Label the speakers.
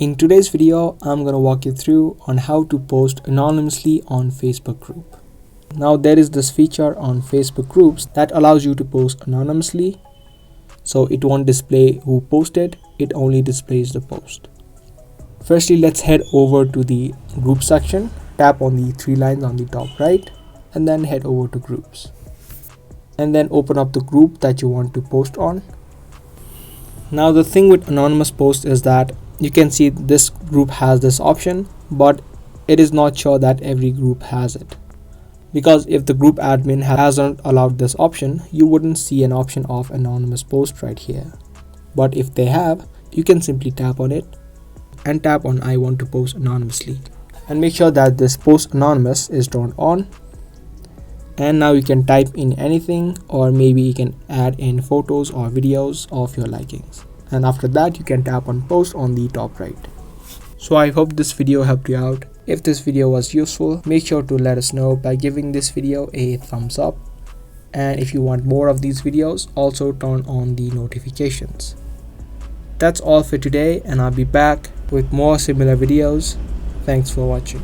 Speaker 1: In today's video, I'm going to walk you through on how to post anonymously on Facebook group. Now there is this feature on Facebook groups that allows you to post anonymously. So it won't display who posted, it only displays the post. Firstly, let's head over to the group section, tap on the three lines on the top right, and then head over to groups. And then open up the group that you want to post on. Now the thing with anonymous posts is that you can see this group has this option, but it is not sure that every group has it. Because if the group admin hasn't allowed this option, you wouldn't see an option of anonymous post right here. But if they have, you can simply tap on it and tap on I want to post anonymously. And make sure that this post anonymous is turned on. And now you can type in anything, or maybe you can add in photos or videos of your likings. And after that, you can tap on post on the top right. So I hope this video helped you out. If this video was useful, make sure to let us know by giving this video a thumbs up. And if you want more of these videos, also turn on the notifications. That's all for today, and I'll be back with more similar videos. Thanks for watching.